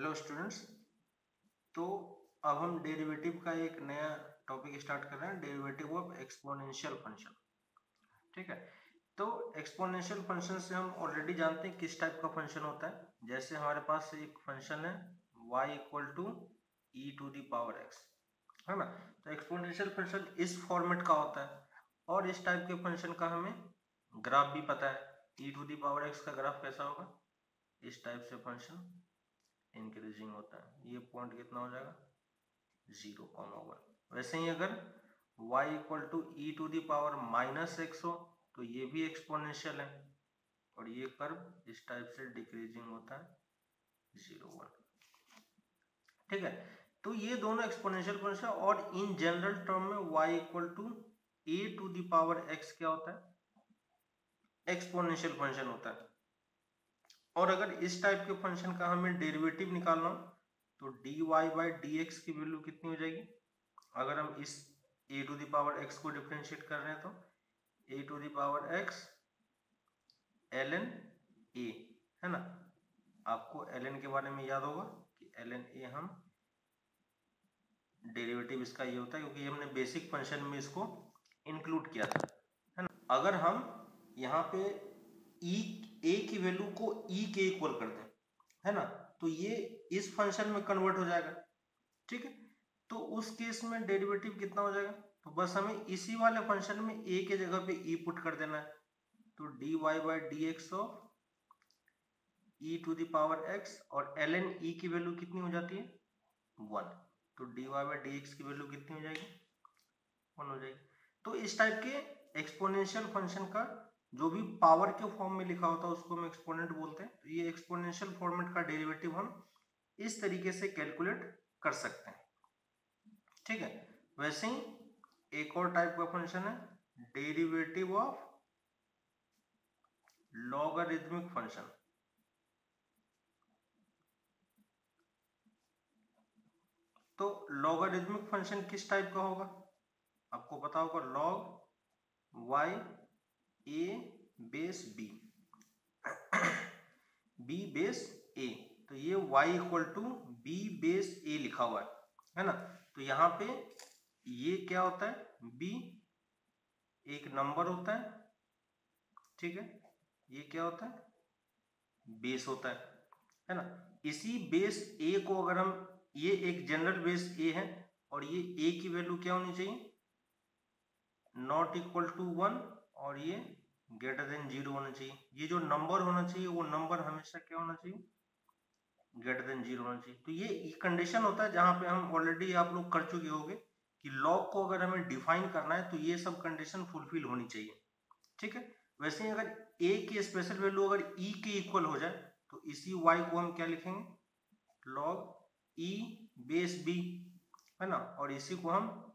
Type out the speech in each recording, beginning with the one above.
Hello students. तो अब हम डेरिवेटिव का एक नया टॉपिक स्टार्ट कर रहे हैं, डेरिवेटिव ऑफ एक्सपोनेंशियल फंक्शन। ठीक है, तो एक्सपोनेंशियल फंक्शन से हम ऑलरेडी जानते हैं किस टाइप का फंक्शन होता है। जैसे हमारे पास एक फंक्शन है y equal to e to the power x, है ना। तो एक्सपोनेंशियल फंक्शन इस फॉर्मेट का होता है और इस टाइप के फंक्शन का हमें ग्राफ भी पता है। ई टू द पावर x का ग्राफ कैसा होगा, इस टाइप से फंक्शन इंक्रीजिंग होता है। ये पॉइंट कितना हो जाएगा, 0,1। वैसे ही अगर y equal to e to the power minus x हो तो ये भी एक्सपोनेंशियल है और ये कर्व इस टाइप से डिक्रीजिंग होता है 0,1। ठीक है, तो ये दोनों एक्सपोनेंशियल फंक्शन और इन जनरल टर्म में y equal to a to the power x क्या होता है, एक्सपोनेंशियल फंक्शन होता है। और अगर इस टाइप के फंक्शन का हमें डेरिवेटिव निकालना हो तो dy बाई डी एक्स की वैल्यू कितनी हो जाएगी। अगर हम इस a to the power x को डिफरेंशिएट कर रहे हैं तो a to the power x ln a, है ना। आपको ln के बारे में याद होगा कि ln a हम डेरिवेटिव इसका ये होता है क्योंकि हमने बेसिक फंक्शन में इसको इंक्लूड किया था, है ना। अगर हम यहाँ पे a की वैल्यू को e के इक्वल कर दें, है ना, तो ये इस फंक्शन में कन्वर्ट हो जाएगा। ठीक है, तो उस केस में डेरिवेटिव कितना हो जाएगा, तो बस हमें इसी वाले फंक्शन में a के जगह पे e पुट कर देना है। तो dy by d x of e to the power x और ln e की वैल्यू कितनी हो जाती है, 1। तो dy बाई डी एक्स की वैल्यू कितनी हो जाएगी, 1 हो जाएगी। तो इस टाइप के एक्सपोनेंशियल फंक्शन का जो भी पावर के फॉर्म में लिखा होता है उसको हम एक्सपोनेंट बोलते हैं। तो ये एक्सपोनेंशियल फॉर्मेट का डेरिवेटिव हम इस तरीके से कैलकुलेट कर सकते हैं। ठीक है, वैसे ही एक और टाइप का फंक्शन है डेरिवेटिव ऑफ लॉगरिथमिक फंक्शन। तो लॉगरिथमिक फंक्शन किस टाइप का होगा, आपको पता होगा log y a base b b base a। तो ये y equal to b base a लिखा हुआ है ना। तो यहाँ पे ये क्या होता है, b एक नंबर होता है, ठीक है, ये क्या होता है, बेस होता है ना। इसी बेस a को अगर हम, ये एक जनरल बेस a है और ये a की वैल्यू क्या होनी चाहिए, नॉट इक्वल टू 1 और ये ग्रेटर देन 0 होना चाहिए। ये जो नंबर होना चाहिए वो नंबर हमेशा क्या होना चाहिए, ग्रेटर देन 0 होना चाहिए। तो ये कंडीशन होता है जहां पे हम ऑलरेडी आप लोग कर चुके होंगे कि लॉग को अगर हमें डिफाइन करना है तो ये सब कंडीशन फुलफिल होनी चाहिए। ठीक है, वैसे ही अगर a की स्पेशल वैल्यू अगर e के इक्वल हो जाए तो इसी y को हम क्या लिखेंगे, log e बेस b, है ना। और इसी को हम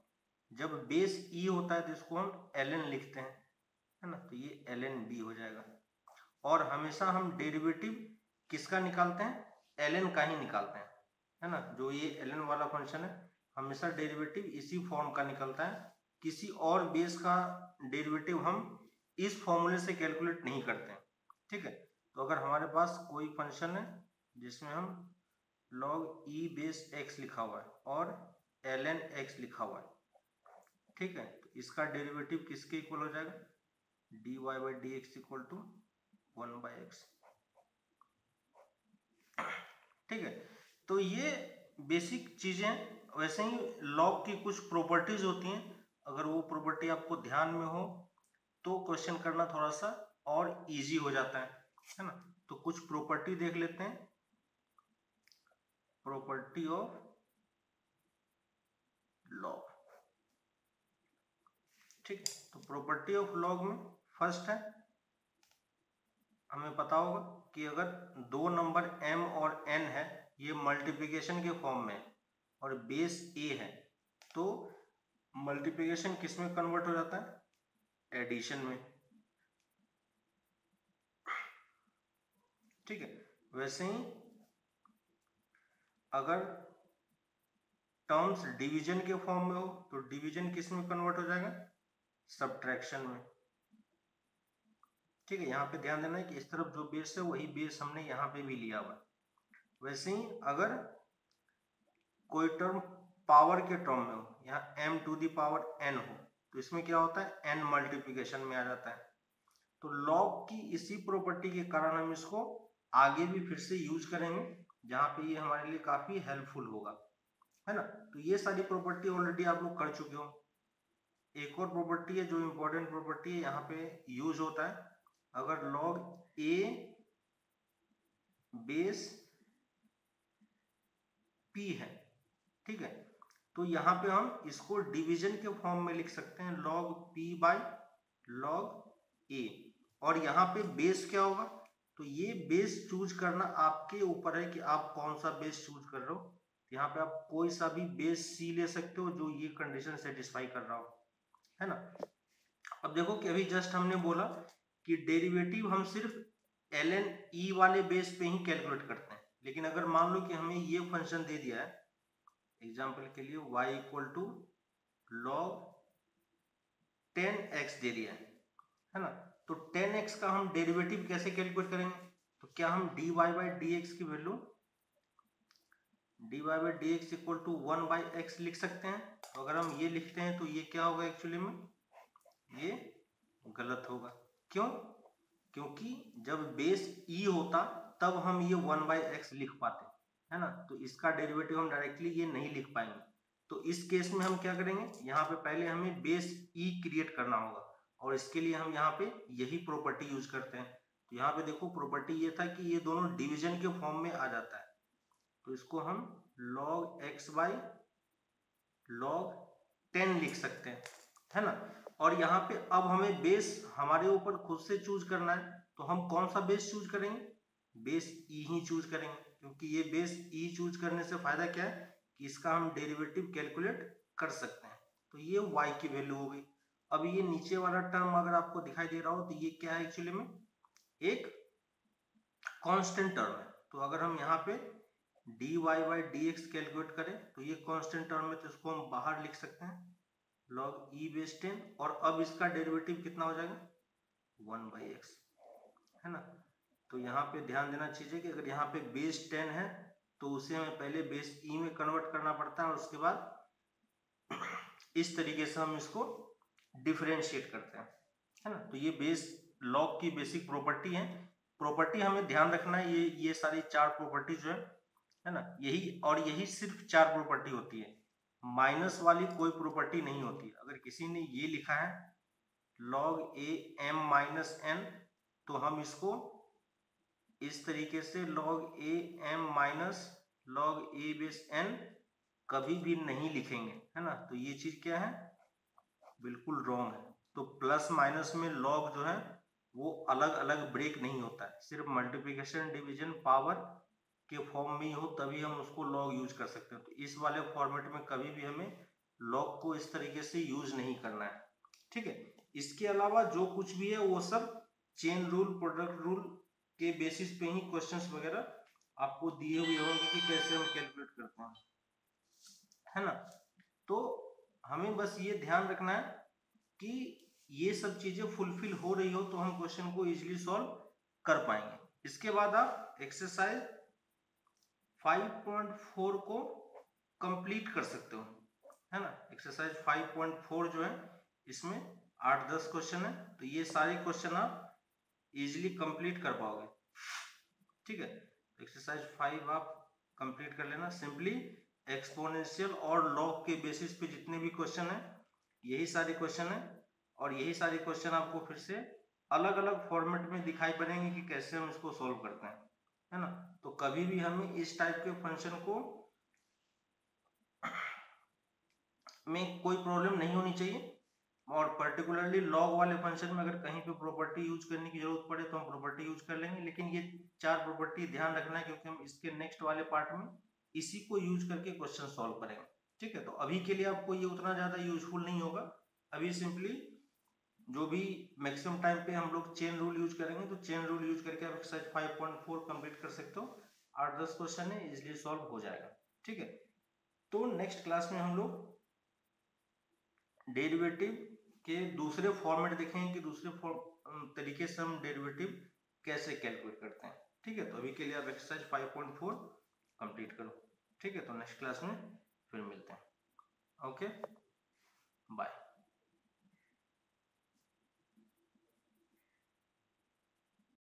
जब बेस e होता है तो इसको हम ln लिखते हैं, है ना। तो ये ln b हो जाएगा। और हमेशा हम डेरिवेटिव किसका निकालते हैं, ln का ही निकालते हैं, है ना। जो ये ln वाला फंक्शन है हमेशा डेरिवेटिव इसी फॉर्म का निकलता है, किसी और बेस का डेरिवेटिव हम इस फॉर्मूले से कैलकुलेट नहीं करते हैं। ठीक है, तो अगर हमारे पास कोई फंक्शन है जिसमें हम log e बेस x लिखा हुआ है और ln x लिखा हुआ है, ठीक है, तो इसका डेरिवेटिव किसके इक्वल हो जाएगा, dy by d x equal to 1 by x. ठीक है, तो ये बेसिक चीजें। वैसे ही लॉग की कुछ प्रॉपर्टीज होती हैं, अगर वो प्रॉपर्टी आपको ध्यान में हो तो क्वेश्चन करना थोड़ा सा और इजी हो जाता है ना। तो कुछ प्रॉपर्टी देख लेते हैं, प्रॉपर्टी ऑफ लॉग। ठीक है, तो प्रॉपर्टी ऑफ लॉग में फर्स्ट है, हमें पता होगा कि अगर दो नंबर m और n है, ये मल्टीप्लिकेशन के फॉर्म में और बेस a है, तो मल्टीप्लिकेशन किस में कन्वर्ट हो जाता है, एडिशन में। ठीक है, वैसे ही अगर टर्म्स डिवीजन के फॉर्म में हो तो डिवीजन किस में कन्वर्ट हो जाएगा, सब्ट्रैक्शन में। ठीक है, यहाँ पे ध्यान देना है कि इस तरफ जो बेस है वही बेस हमने यहाँ पे भी लिया हुआ है। वैसे ही अगर कोई टर्म पावर के टर्म में हो, यहाँ m to the power n हो, तो इसमें क्या होता है n मल्टीप्लिकेशन में आ जाता है। तो लॉग की इसी प्रॉपर्टी के कारण हम इसको आगे भी फिर से यूज करेंगे, जहां पे ये हमारे लिए काफी हेल्पफुल होगा, है ना। तो ये सारी प्रॉपर्टी ऑलरेडी आप लोग कर चुके हो। एक और प्रॉपर्टी है जो इंपॉर्टेंट प्रॉपर्टी है, यहाँ पे यूज होता है, अगर लॉग a बेस p है, ठीक है, तो यहाँ पे हम इसको डिवीजन के फॉर्म में लिख सकते हैं, log p by log a। और यहाँ पे बेस क्या होगा, तो ये बेस चूज करना आपके ऊपर है कि आप कौन सा बेस चूज कर रहे हो। यहाँ पे आप कोई सा भी बेस c ले सकते हो जो ये कंडीशन सेटिस्फाई कर रहा हो, है ना। अब देखो कि अभी जस्ट हमने बोला कि डेरिवेटिव हम सिर्फ ln e वाले बेस पे ही कैलकुलेट करते हैं, लेकिन अगर मान लो कि हमें ये फंक्शन दे दिया है, एग्जाम्पल के लिए y equal to log 10x दे दिया है ना, तो 10x का हम डेरिवेटिव कैसे कैलकुलेट करेंगे, तो क्या हम dy बाई dx की वैल्यू dy by dx equal to 1 by x लिख सकते हैं। तो अगर हम ये लिखते हैं तो ये क्या होगा, एक्चुअली में ये गलत होगा। क्यों, क्योंकि जब बेस e होता तब हम ये 1 बाई x लिख पाते, है ना, तो इसका डेरिवेटिव हम डायरेक्टली ये नहीं लिख पाएंगे। तो इस केस में हम क्या करेंगे, यहाँ पे पहले हमें बेस e क्रिएट करना होगा, और इसके लिए हम यहाँ पे यही प्रॉपर्टी यूज करते हैं। तो यहाँ पे देखो प्रॉपर्टी ये था कि ये दोनों डिवीजन के फॉर्म में आ जाता है, तो इसको हम log x बाई log 10 लिख सकते हैं, है ना। और यहाँ पे अब हमें बेस हमारे ऊपर खुद से चूज करना है, तो हम कौन सा बेस चूज करेंगे, बेस e ही चूज करेंगे, क्योंकि ये बेस e चूज करने से फायदा क्या है कि इसका हम डेरिवेटिव कैलकुलेट कर सकते हैं। तो ये y की वैल्यू हो गई। अब ये नीचे वाला टर्म अगर आपको दिखाई दे रहा हो तो ये क्या है, एक्चुअली में एक कांस्टेंट टर्म है। तो अगर हम यहाँ पे dy बाई dx कैलकुलेट करें तो ये कांस्टेंट टर्म है, तो इसको हम बाहर लिख सकते हैं log e बेस 10, और अब इसका डेरिवेटिव कितना हो जाएगा 1 बाई x, है ना। तो यहाँ पे ध्यान देना चाहिए कि अगर यहाँ पे बेस 10 है तो उसे हमें पहले बेस e में कन्वर्ट करना पड़ता है, और उसके बाद इस तरीके से हम इसको डिफरेंशिएट करते हैं, है ना। तो ये बेस लॉग की बेसिक प्रॉपर्टी है। प्रॉपर्टी हमें ध्यान रखना है, ये सारी चार प्रॉपर्टी जो है ना, यही और यही सिर्फ चार प्रॉपर्टी होती है, माइनस वाली कोई प्रॉपर्टी नहीं होती। अगर किसी ने ये लिखा है log a m minus n, तो हम इसको इस तरीके से log a m minus log a base n कभी भी नहीं लिखेंगे, है ना। तो ये चीज क्या है, बिल्कुल रॉन्ग है। तो प्लस माइनस में log जो है वो अलग अलग ब्रेक नहीं होता है, सिर्फ मल्टीप्लिकेशन डिवीजन पावर के फॉर्म में ही हो तभी हम उसको log यूज कर सकते हैं। तो इस वाले फॉर्मेट में कभी भी हमें log को इस तरीके से यूज नहीं करना है, ठीक है। इसके अलावा जो कुछ भी है वो सब चेन रूल, प्रोडक्ट रूल के बेसिस पे ही क्वेश्चंस वगैरह आपको दिए हुए होंगे कि कैसे हम कैलकुलेट करते हैं, है ना। तो हमें बस ये ध्यान रखना है कि ये सब चीजें फुलफिल हो रही हो तो हम क्वेश्चन को इजीली सॉल्व कर पाएंगे। इसके बाद आप एक्सरसाइज 5.4 को कंप्लीट कर सकते हो, है ना। एक्सरसाइज 5.4 जो है इसमें 8-10 क्वेश्चन है, तो ये सारे क्वेश्चन आप इजीली कंप्लीट कर पाओगे, ठीक है। एक्सरसाइज 5 आप कंप्लीट कर लेना। सिंपली एक्सपोनेंशियल और लॉग के बेसिस पे जितने भी क्वेश्चन है यही सारे क्वेश्चन है, और यही सारे क्वेश्चन आपको फिर से अलग अलग फॉर्मेट में दिखाई पड़ेंगे कि कैसे हम इसको सॉल्व करते हैं, है ना। तो कभी भी हमें इस टाइप के फंक्शन को में कोई प्रॉब्लम नहीं होनी चाहिए, और पर्टिकुलरली लॉग वाले फंक्शन में अगर कहीं पे प्रॉपर्टी यूज करने की जरूरत पड़े तो हम प्रॉपर्टी यूज कर लेंगे, लेकिन ये चार प्रॉपर्टी ध्यान रखना है क्योंकि हम इसके नेक्स्ट वाले पार्ट में इसी को यूज करके क्वेश्चन सॉल्व करेंगे, ठीक है। तो अभी के लिए आपको ये उतना ज्यादा यूजफुल नहीं होगा, अभी सिंपली जो भी मैक्सिमम टाइम पे हम लोग चेन रूल यूज करेंगे, तो चेन रूल यूज करके आप एक्सरसाइज 5.4 कंप्लीट कर सकते हो। 8-10 क्वेश्चन है, इजिली सॉल्व हो जाएगा, ठीक है। तो नेक्स्ट क्लास में हम लोग डेरिवेटिव के दूसरे फॉर्मेट देखेंगे कि दूसरे तरीके से हम डेरिवेटिव कैसे कैलकुलेट करते हैं, ठीक है। तो अभी के लिए आप एक्सरसाइज 5.4 कंप्लीट करो। ठीक है, तो नेक्स्ट क्लास में फिर मिलते हैं। Okay, bye.